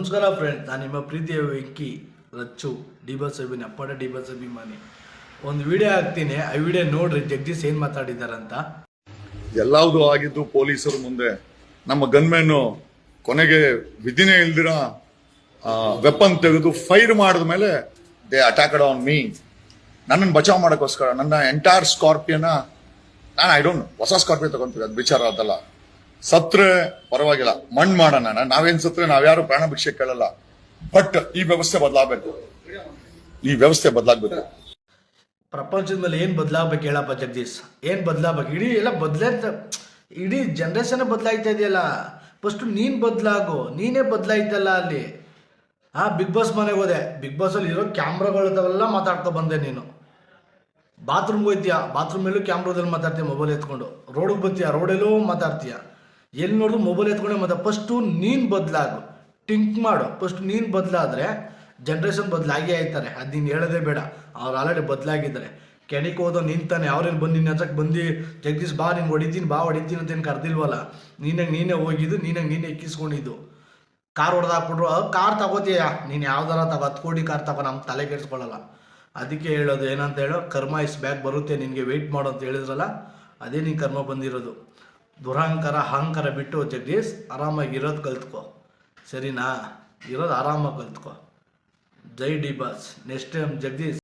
ನಮಸ್ಕಾರ ಫ್ರೆಂಡ್, ನಾನು ನಿಮ್ಮ ಪ್ರೀತಿಯ ವೆಂಕಿ ರಚ್ಚು ಡಿ ಬಸ್ ಅಭಿಮಾನಿ, ಅಪ್ಪಟ ಡಿ ಬಸ್ ಅಭಿಮಾನಿ. ಒಂದು ವಿಡಿಯೋ ಹಾಕ್ತೀನಿ, ಆ ವಿಡಿಯೋ ನೋಡ್ರಿ ಜಗದೀಶ್ ಏನ್ ಮಾತಾಡಿದಾರಂತ. ಎಲ್ಲಾವುದು ಆಗಿದ್ದು ಪೊಲೀಸರ ಮುಂದೆ. ನಮ್ಮ ಗನ್ಮೆನ್ ಕೊನೆಗೆ ವಿಧಿನೇ ಇಲ್ದಿರ ವೆಪನ್ ತೆಗೆದು ಫೈರ್ ಮಾಡಿದ ಮೇಲೆ ದೇ ಅಟ್ಯಾಕ್ಡ್ ಆನ್ ಮೀ. ನನ್ನನ್ನು ಬಚಾವ್ ಮಾಡೋಕ್ಕೋಸ್ಕರ ನನ್ನ ಎಂಟೈರ್ ಸ್ಕಾರ್ಪಿಯನ್ ನಾನು ಹೊಸ ಸ್ಕಾರ್ಪಿಯನ್ ತಗೊಂತೀವಿ, ಅದು ವಿಚಾರ ಅದಲ್ಲ. ಸತ್ರೆ ಪರವಾಗಿಲ್ಲ, ಮಣ್ಣು ಮಾಡೋಣ. ನಾವೇನ್ ಸತ್ರೆ ನಾವ್ಯಾರು ಪ್ರಾಣ ಭಿಕ್ಷೆ ಕೇಳಲ್ಲ. ಬಟ್ ಈ ವ್ಯವಸ್ಥೆ ಬದಲಾಗಬೇಕು, ಈ ವ್ಯವಸ್ಥೆ ಬದಲಾಗಬೇಕು. ಪ್ರಪಂಚದ ಮೇಲೆ ಏನ್ ಬದಲಾಗಬೇಕು ಹೇಳಪ್ಪ ಜಗದೀಶ್, ಏನ್ ಬದಲಾಗಬೇಕು? ಇಡೀ ಎಲ್ಲ ಇಡೀ ಜನರೇಷನ್ ಬದಲಾಯ್ತಾ ಇದೆಯಲ್ಲ. ಫಸ್ಟ್ ನೀನ್ ಬದಲಾಗು, ನೀನೇ ಬದಲಾಯ್ತಲ್ಲ ಅಲ್ಲಿ. ಬಿಗ್ ಬಾಸ್ ಮನೆಗೆ ಹೋದೆ, ಬಿಗ್ ಬಾಸ್ ಅಲ್ಲಿ ಇರೋ ಕ್ಯಾಮ್ರಾಗಳದವೆಲ್ಲ ಮಾತಾಡ್ಕೊ ಬಂದೆ. ನೀನು ಬಾತ್ರೂಮ್ಗೆ ಹೋಗ್ತೀಯಾ, ಬಾತ್ರೂಮ್ ಮೇಲೂ ಕ್ಯಾಮ್ರಾದಲ್ಲಿ ಮಾತಾಡ್ತೀಯ, ಮೊಬೈಲ್ ಎತ್ಕೊಂಡು. ರೋಡಿಗೆ ಬರ್ತೀಯ, ರೋಡಲ್ಲೂ ಮಾತಾಡ್ತೀಯ. ಎಲ್ಲಿ ನೋಡಿದ್ರು ಮೊಬೈಲ್ ಎತ್ಕೊಂಡೆ ಫಸ್ಟು ನೀನು ಬದಲಾಗು, ಥಿಂಕ್ ಮಾಡು. ಫಸ್ಟ್ ನೀನು ಬದಲಾದ್ರೆ ಜನ್ರೇಷನ್ ಬದಲಾಗಿ ಆಯ್ತಾರೆ. ಅದು ನೀನು ಹೇಳೋದೇ ಬೇಡ, ಅವ್ರು ಆಲ್ರೆಡಿ ಬದಲಾಗಿದ್ದಾರೆ. ಕೆಣಿಗೆ ಹೋದೋ ನಿಂತಾನೆ, ಅವ್ರೇನು ಬಂದು ನಿನ್ನ ಹತ್ರಕ್ಕೆ ಬಂದು ಜಗದೀಶ್ ಬಾ ನಿಂಗೆ ಹೊಡಿತೀನಿ ಅಂತ ಏನು ಕರೆದಿಲ್ವಲ್ಲ. ನೀನೇ ಹೋಗಿದ್ದು, ನೀನೇ ಎಕ್ಕಿಸ್ಕೊಂಡಿದ್ದು. ಕಾರ್ ಹೊಡೆದಾಕ್ಬಿಟ್ರು, ಕಾರ್ ತಗೋತೀಯ ನೀನು, ಯಾವ್ದಾರ 10 ಕೋಟಿ ಕಾರ್ ತಗೋ, ನಮ್ಮ ತಲೆ ಕೆಡಿಸ್ಕೊಳ್ಳಲ್ಲ. ಅದಕ್ಕೆ ಹೇಳೋದು ಏನಂತ ಹೇಳೋ, ಕರ್ಮ ಇಸ್ ಬ್ಯಾಕ್ ಬರುತ್ತೆ ನಿನಗೆ, ವೆಯ್ಟ್ ಮಾಡು ಅಂತ ಹೇಳಿದ್ರಲ್ಲ, ಅದೇ ನೀನು ಕರ್ಮ ಬಂದಿರೋದು. ದುರಹಂಕಾರ ಅಹಂಕಾರ ಬಿಟ್ಟು ಜಗದೀಶ್ ಆರಾಮಾಗಿ ಇರೋದು ಕಲ್ತ್ಕೊ, ಸರಿನಾ? ಇರೋದು ಆರಾಮಾಗಿ ಕಲ್ತ್ಕೊ. Jai D boss. Next time Jagadish